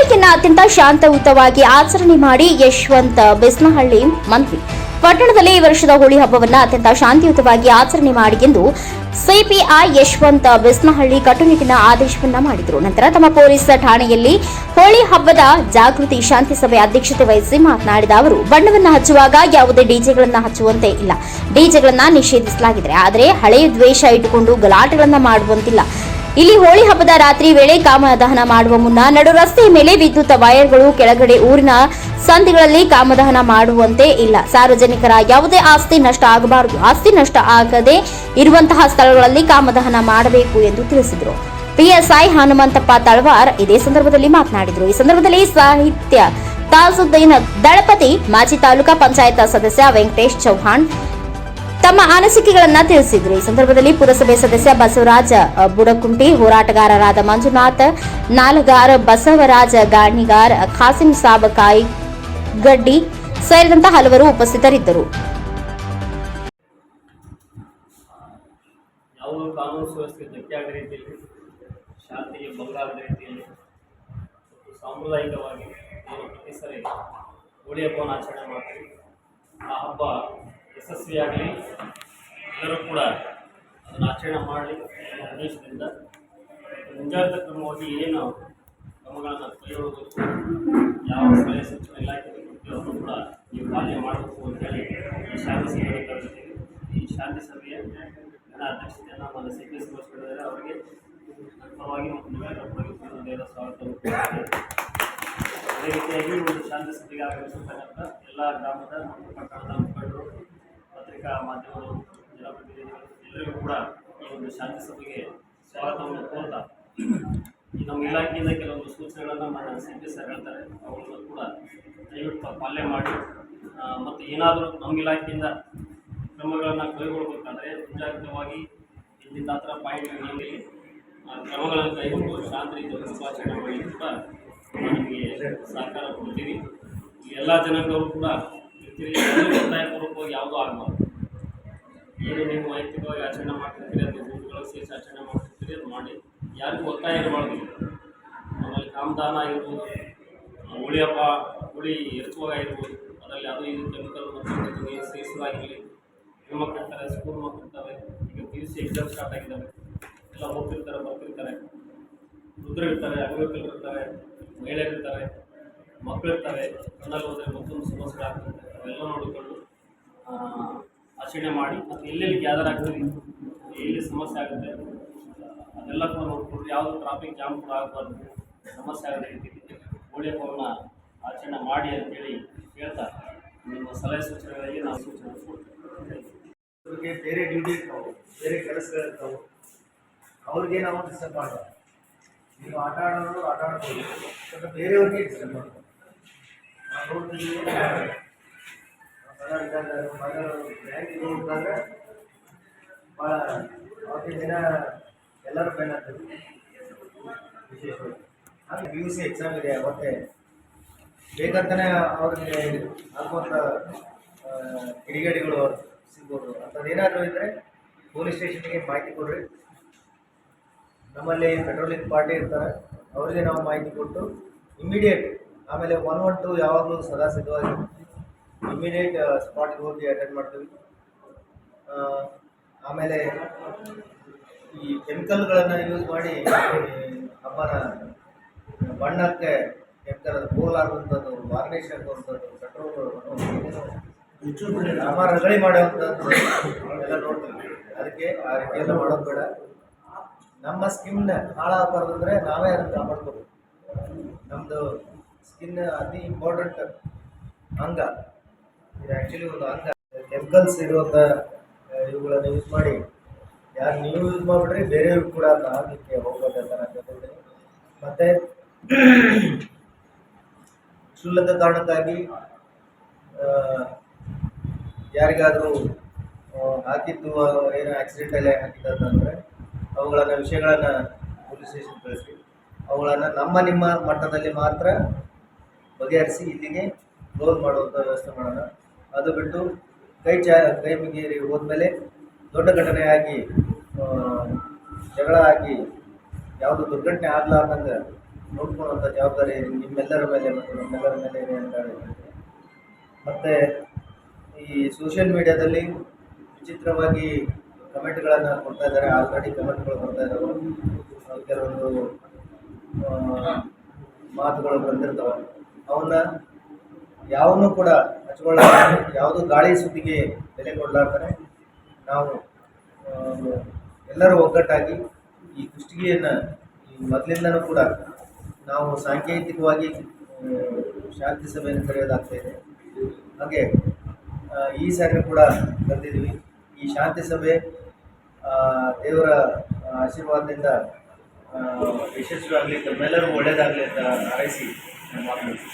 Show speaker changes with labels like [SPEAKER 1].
[SPEAKER 1] ಹೋಳಿಗೆಯನ್ನು ಅತ್ಯಂತ ಶಾಂತಯುತವಾಗಿ ಆಚರಣೆ ಮಾಡಿ ಯಶವಂತ ಬಿಸ್ನಹಳ್ಳಿ ಮನವಿ. ಪಟ್ಟಣದಲ್ಲಿ ಈ ವರ್ಷದ ಹೋಳಿ ಹಬ್ಬವನ್ನು ಅತ್ಯಂತ ಶಾಂತಿಯುತವಾಗಿ ಆಚರಣೆ ಮಾಡಿ ಎಂದು ಸಿಪಿಐ ಯಶವಂತ ಬಿಸ್ನಹಳ್ಳಿ ಕಟ್ಟುನಿಟ್ಟಿನ ಆದೇಶವನ್ನ ಮಾಡಿದರು. ನಂತರ ತಮ್ಮ ಪೊಲೀಸ್ ಠಾಣೆಯಲ್ಲಿ ಹೋಳಿ ಹಬ್ಬದ ಜಾಗೃತಿ ಶಾಂತಿ ಸಭೆ ಅಧ್ಯಕ್ಷತೆ ವಹಿಸಿ ಮಾತನಾಡಿದ ಅವರು, ಬಣ್ಣವನ್ನು ಹಚ್ಚುವಾಗ ಯಾವುದೇ ಡಿಜೆಗಳನ್ನು ಹಚ್ಚುವಂತೆ ಇಲ್ಲ. ಡಿಜೆಗಳನ್ನು ನಿಷೇಧಿಸಲಾಗಿದೆ. ಆದರೆ ಹಳೆಯ ದ್ವೇಷ ಇಟ್ಟುಕೊಂಡು ಗಲಾಟೆಗಳನ್ನು ಮಾಡುವಂತಿಲ್ಲ. ಇಲ್ಲಿ ಹೋಳಿ ಹಬ್ಬದ ರಾತ್ರಿ ವೇಳೆ ಕಾಮದಹನ ಮಾಡುವ ಮುನ್ನ ನಡು ರಸ್ತೆಯ ಮೇಲೆ ವಿದ್ಯುತ್ ವೈರ್ಗಳು ಕೆಳಗಡೆ ಊರಿನ ಸಂಧಿಗಳಲ್ಲಿ ಕಾಮದಹನ ಮಾಡುವಂತೆ ಇಲ್ಲ. ಸಾರ್ವಜನಿಕರ ಯಾವುದೇ ಆಸ್ತಿ ನಷ್ಟ ಆಗಬಾರದು. ಆಸ್ತಿ ನಷ್ಟ ಆಗದೆ ಇರುವಂತಹ ಸ್ಥಳಗಳಲ್ಲಿ ಕಾಮದಹನ ಮಾಡಬೇಕು ಎಂದು ತಿಳಿಸಿದರು. ಪಿಎಸ್ಐ ಹನುಮಂತಪ್ಪ ತಳವಾರ್ ಇದೇ ಸಂದರ್ಭದಲ್ಲಿ ಮಾತನಾಡಿದರು. ಈ ಸಂದರ್ಭದಲ್ಲಿ ಸಾಹಿತ್ಯ ತಾಜುದ್ದೀನ್ ದಳಪತಿ, ಮಾಜಿ ತಾಲೂಕಾ ಪಂಚಾಯತ್ ಸದಸ್ಯ ವೆಂಕಟೇಶ್ ಚೌಹಾಣ್ ತಮ್ಮ ಅನಿಸಿಕೆಗಳನ್ನು ತಿಳಿಸಿದರು. ಈ ಸಂದರ್ಭದಲ್ಲಿ ಪುರಸಭೆ ಸದಸ್ಯ ಬಸವರಾಜ ಬುಡಕುಂಟಿ, ಹೋರಾಟಗಾರರಾದ ಮಂಜುನಾಥ್ ನಾಲಗಾರ್, ಬಸವರಾಜ ಗಾಣಿಗಾರ್, ಖಾಸಿಂ ಸಾಬ್ ಕಾಯಿಗಡ್ಡಿ ಸೇರಿದಂತೆ ಹಲವರು ಉಪಸ್ಥಿತರಿದ್ದರು.
[SPEAKER 2] ಯಾವುದೋ ಕಾನೂನು ಸುವ್ಯವಸ್ಥೆ ಧಕ್ಕೆ ಆಗದ ರೀತಿಯಲ್ಲಿ, ಶಾಂತಿಗೆ ಭಂಗ ಆಗದ ರೀತಿಯಲ್ಲಿ ಸಾಂಪ್ರದಾಯಿಕವಾಗಿ ಪ್ರತಿ ಸರಿ ಹೋಳಿ ಹಬ್ಬವನ್ನು ಆಚರಣೆ ಮಾಡ್ತೀವಿ. ಆ ಹಬ್ಬ ಯಶಸ್ವಿಯಾಗಲಿ, ಎಲ್ಲರೂ ಕೂಡ ಅದನ್ನು ಆಚರಣೆ ಮಾಡಲಿ ಅನ್ನೋ ಉದ್ದೇಶದಿಂದ ಮುಂಜಾಗ್ರತಾ ಕ್ರಮವಾಗಿ ಏನು ಕ್ರಮಗಳನ್ನು ಕೈಗೊಳ್ಳಬೇಕು, ಯಾವ ಸಲಹೆ ಸೂಚನೆ ಇಲಾಖೆ ಅವರು ಕೂಡ ನೀವು ಪಾಲನೆ ಮಾಡಬೇಕು ಅಂತೇಳಿ ಈ ಶಾಂತಿ ಸಭೆಯನ್ನು ಕರೆದಿದ್ದೀವಿ. ಈ ಶಾಂತಿ ಸಭೆಯ ಅಧ್ಯಕ್ಷತೆಯನ್ನು ನಮ್ಮ CPS ವಹಿಸಿಕೊಂಡಿದ್ದಾರೆ. ಅವರಿಗೆ ಪರವಾಗಿ ಮತ್ತು ನಿಮ್ಮೆಲ್ಲರ ಪರವಾಗಿ ಸ್ವಾಗತ. ಅದೇ ರೀತಿಯಾಗಿ ಒಂದು ಶಾಂತಿ ಸಭೆಗೆ ಆಗಮಿಸಿರ್ತಕ್ಕಂಥ ಎಲ್ಲ ಗ್ರಾಮದ ಮತ್ತು ಪಟ್ಟಣದ ಮುಖಂಡರು, ಪತ್ರಿಕಾ ಮಾಧ್ಯಮಗಳು, ಜನಪ್ರತಿನಿಧಿಗಳು ಎಲ್ಲರಿಗೂ ಕೂಡ ಈ ಒಂದು ಶಾಂತಿ ಸಭೆಗೆ ಸ್ವಾಗತವನ್ನು ಕೋರ್ತಾ, ಈ ನಮ್ಮ ಇಲಾಖೆಯಿಂದ ಕೆಲವೊಂದು ಸೂಚನೆಗಳನ್ನು ನಮ್ಮ CPS ಹೇಳ್ತಾರೆ, ಅವುಗಳನ್ನು ಕೂಡ ದಯವಿಟ್ಟು ಪಾಲನೆ ಮಾಡಿ ಮತ್ತು ಏನಾದರೂ ನಮ್ಮ ಇಲಾಖೆಯಿಂದ ಕ್ರಮಗಳನ್ನು ಕೈಗೊಳ್ಳಬೇಕಾದ್ರೆ ಮುಂಜಾಗ್ರತವಾಗಿ ಇಂದಿನ ಹತ್ರ ಪಾಯಿಂಟ್ ನಮಗೆ ಕ್ರಮಗಳನ್ನು ಕೈಗೊಂಡು ಶಾಂತಿ ರೀತಿಯಲ್ಲಿ ಆಚರಣೆ ಮಾಡಿ ಕೂಡ ನಿಮಗೆ ಸಹಕಾರ ಕೊಡ್ತೀವಿ. ಎಲ್ಲ ಜನಾಂಗವರು ಕೂಡ ಇರ್ತೀರಿ. ಒತ್ತಾಯಪೂರ್ವಕವಾಗಿ ಯಾವುದೂ ಆಗಬಾರ್ದು. ಏನು ನೀವು ವೈಯಕ್ತಿಕವಾಗಿ ಆಚರಣೆ ಮಾಡ್ತಿರ್ತೀರಿ, ಅದು ಗುಂಪುಗಳಿಗೆ ಸೇರಿಸಿ ಆಚರಣೆ ಮಾಡ್ತಿರ್ತೀರಿ, ಅದು ಮಾಡಿ. ಯಾರಿಗೂ ಒತ್ತಾಯ ಇರಬಾರ್ದು. ಆಮೇಲೆ ಕಾಮದಾನ ಇರ್ಬೋದು, ಹೋಳಿ ಹಬ್ಬ, ಹೋಳಿ ಎರಚುವಾಗ ಇರ್ಬೋದು, ಅದರಲ್ಲಿ ಅದು ಇದು ಕೆಮಿಕಲ್ ಮತ್ತು ನೀರು ಸೇರಿಸೋದಾಗಿರಲಿ. ಹೆಣ್ಮಕ್ಳು ಇರ್ತಾರೆ, ಸ್ಕೂಲ್ ಮಕ್ಕಳು ಇರ್ತಾರೆ, ಈಗ PUC ಎಕ್ಸಾಮ್ ಸ್ಟಾರ್ಟ್ ಆಗಿದ್ದಾವೆ, ಎಲ್ಲ ಹೋಗ್ತಿರ್ತಾರೆ, ಬರ್ತಿರ್ತಾರೆ, ವೃದ್ಧರಿರ್ತಾರೆ, ಅಂಗವಿಕಲರು ಇರ್ತಾರೆ, ಮಹಿಳೆಯರಿರ್ತಾರೆ, ಮಕ್ಕಳಿರ್ತಾರೆ. ಕಣ್ಣಲ್ಲಿ ಹೋದರೆ ಮತ್ತೊಂದು ಸಮಸ್ಯೆ ಆಗ್ತಿರ್ತಾರೆ. ಅವೆಲ್ಲ ನೋಡಿಕೊಂಡು ಆಚರಣೆ ಮಾಡಿ ಮತ್ತು ಎಲ್ಲೆಲ್ಲಿ ಗ್ಯಾದರ್ ಆಗ್ತೀವಿ, ಎಲ್ಲಿ ಸಮಸ್ಯೆ ಆಗುತ್ತೆ ಅದೆಲ್ಲ ಕೂಡ ನೋಡಿಕೊಂಡು ಯಾವುದು ಟ್ರಾಫಿಕ್ ಜಾಮ್ ಕೂಡ ಆಗಬಾರ್ದು, ಸಮಸ್ಯೆ ಆಗದ ರೀತಿಯಲ್ಲಿ ಹೋಳಿ ಹಬ್ಬವನ್ನು ಆಚರಣೆ ಮಾಡಿ ಅಂತೇಳಿ ಹೇಳ್ತಾ ನಿಮ್ಮ ಸಲಹೆ ಸೂಚನೆಗಳಿಗೆ ನಾವು ಸೂಚನೆ ಕೊಡ್ತೀವಿ.
[SPEAKER 3] ಬೇರೆ ಡ್ಯೂಟಿ ಇರ್ತಾವೆ, ಬೇರೆ ಕೆಲಸಗಳಿರ್ತಾವೆ, ಅವ್ರಿಗೆ ನಾವು ಡಿಸ್ಟರ್ಬ್ ಮಾಡೋದು. ನೀವು ಆಟ ಆಡೋರು ಆಟ ಆಡ್ಬೋದು, ಬಟ್ ಬೇರೆಯವ್ರಿಗೆ ಡಿಸ್ಟರ್ಬ್ ಮಾಡೋದು. ನಾವು ನೋಡ್ತೀವಿ, ಬ್ಯಾಂಕಿಗೆ ಹೋದಾಗ ಭಾಳ ಅವತ್ತಿನ ದಿನ ಎಲ್ಲರೂ ಬ್ಯಾನ್ ಆಗ್ತದೆ. ವಿಶೇಷವಾಗಿ ಹಾಗೆ PUC ಎಕ್ಸಾಮ್ ಇದೆ, ಅವತ್ತೇ ಬೇಕಂತಲೇ ಅವ್ರಿಗೆ ಆಗುವಂಥ ಕಿಡಿಗೇಡಿಗಳು ಸಿಗ್ಬೋದು. ಅಂಥದ್ದೇನಾದರೂ ಇದ್ದರೆ ಪೊಲೀಸ್ ಸ್ಟೇಷನ್ಗೆ ಮಾಹಿತಿ ಕೊಡ್ರಿ. ನಮ್ಮಲ್ಲಿ ಪೆಟ್ರೋಲಿಂಗ್ ಪಾರ್ಟಿ ಇರ್ತಾರೆ, ಅವರಿಗೆ ನಾವು ಮಾಹಿತಿ ಕೊಟ್ಟು ಇಮ್ಮಿಡಿಯೇಟ್, ಆಮೇಲೆ 112 ಯಾವಾಗಲೂ ಸದಾ ಸಿದ್ಧವಾಗಿ ಇಮ್ಮಿಡಿಯೇಟ್ ಸ್ಪಾಟ್ಗೆ ಹೋಗಿ ಅಟೆಂಡ್ ಮಾಡ್ತೀವಿ. ಆಮೇಲೆ ಈ ಕೆಮಿಕಲ್ಗಳನ್ನು ಯೂಸ್ ಮಾಡಿ ಹಬ್ಬನ ಬಣ್ಣಕ್ಕೆ ಕೆಮಿಕಲ್ ಹೋಲಾಗುವಂಥದ್ದು, ವಾರ್ನಿಷ್ ಆಗುವಂಥದ್ದು, ಪೆಟ್ರೋಲ್ ನಮ್ಮ ರಗಳಿ ಮಾಡುವಂಥದ್ದು ಎಲ್ಲ ನೋಡ್ತೀವಿ. ಅದಕ್ಕೆ ಆ ರೀತಿ ಎಲ್ಲ ಮಾಡೋದು ಬೇಡ. ನಮ್ಮ ಸ್ಕಿನ್ ಹಾಳಾಗಬಾರ್ದಂದ್ರೆ ನಾವೇ ಅದನ್ನು ಕಾಪಾಡ್ಕೋಬೇಕು. ನಮ್ಮದು ಸ್ಕಿನ್ ಅತಿ ಇಂಪಾರ್ಟೆಂಟ್ ಅಂಗ, ಇದು ಆ್ಯಕ್ಚುಲಿ ಒಂದು ಅಂಗ. ಕೆಮಿಕಲ್ಸ್ ಇರುವಂಥ ಇವುಗಳನ್ನು ಯೂಸ್ ಮಾಡಿ, ಯಾರು ನೀವು ಯೂಸ್ ಮಾಡಿಬಿಟ್ರೆ ಬೇರೆಯವ್ರಿಗೂ ಕೂಡ ಅದನ್ನ ಆಗಲಿಕ್ಕೆ ಹೋಗೋದು ಅಂತ ನಾನು ಹೇಳ್ತೀನಿ. ಮತ್ತು ಕ್ಷುಲ್ಲಕ ಕಾರಣಕ್ಕಾಗಿ ಯಾರಿಗಾದರೂ ಹಾಕಿದ್ದು ಏನೋ ಆಕ್ಸಿಡೆಂಟಲ್ಲೇ ಹಾಕಿದ್ದಂತಂದರೆ ಅವುಗಳನ್ನು ವಿಷಯಗಳನ್ನು ಪೊಲೀಸ್ ಸ್ಟೇಷನ್ ಕಳಿಸಿ ಅವುಗಳನ್ನು ನಿಮ್ಮ ಮಟ್ಟದಲ್ಲಿ ಮಾತ್ರ ಬಗೆಹರಿಸಿ ಇಲ್ಲಿಗೆ ಕ್ಲೋಸ್ ಮಾಡುವಂಥ ವ್ಯವಸ್ಥೆ ಮಾಡೋಣ. ಅದು ಬಿಟ್ಟು ಕೈ ಮುಗಿರಿ ಹೋದ್ಮೇಲೆ ದೊಡ್ಡ ಘಟನೆ ಆಗಿ ಜಗಳ ಆಗಿ ಯಾವುದು ದುರ್ಘಟನೆ ಆಗಲಾರ್ದಂಗೆ ನೋಡ್ಕೊಳ್ಳುವಂಥ ಜವಾಬ್ದಾರಿ ನಿಮ್ಮೆಲ್ಲರ ಮೇಲೆ ಮತ್ತು ನಮ್ಮೆಲ್ಲರ ಮೇಲೆ ಇದೆ ಅಂತ ಹೇಳಿದ್ದೀನಿ. ಮತ್ತು ಈ ಸೋಷಿಯಲ್ ಮೀಡಿಯಾದಲ್ಲಿ ವಿಚಿತ್ರವಾಗಿ ಕಮೆಂಟ್ಗಳನ್ನು ಕೊಡ್ತಾ ಇದ್ದಾರೆ. ಆಲ್ರೆಡಿ ಕಮೆಂಟ್ಗಳು ಬರ್ತಾ ಇದ್ದಾವೆ. ಕೆಲವೊಂದು ಮಾತುಗಳು ಬಂದಿರ್ತವೆ. ಅವನ್ನ ಯಾವನ್ನೂ ಕೂಡ ಹಚ್ಕೊಳ್ಳ, ಯಾವುದು ಗಾಳಿ ಸುದ್ದಿಗೆ ಬೆಲೆ ಕೊಡಲಾರ್ತಾರೆ ನಾವು ಎಲ್ಲರೂ ಒಗ್ಗಟ್ಟಾಗಿ ಈ ಕುಷ್ಟಗಿಯನ್ನು ಈ ಮೊದಲಿಂದನೂ ಕೂಡ ನಾವು ಸಾಂಕೇತಿಕವಾಗಿ ಶಾಂತಿ ಸಭೆಯನ್ನು ಕರೆಯೋದಾಗ್ತಾ ಇದೆ. ಹಾಗೆ ಈ ಸಾರಿ ಕೂಡ ಕರೆದಿದ್ವಿ. ಈ ಶಾಂತಿ ಸಭೆ ದೇವರ ಆಶೀರ್ವಾದದಿಂದ ಯಶಸ್ವಿಯಾಗಲಿ, ತಮ್ಮೆಲ್ಲರೂ ಒಳ್ಳೆಯದಾಗಲಿ ಅಂತ ಹಾರೈಸಿ ನಾನು ಮಾತನಾಡ್ತೀನಿ.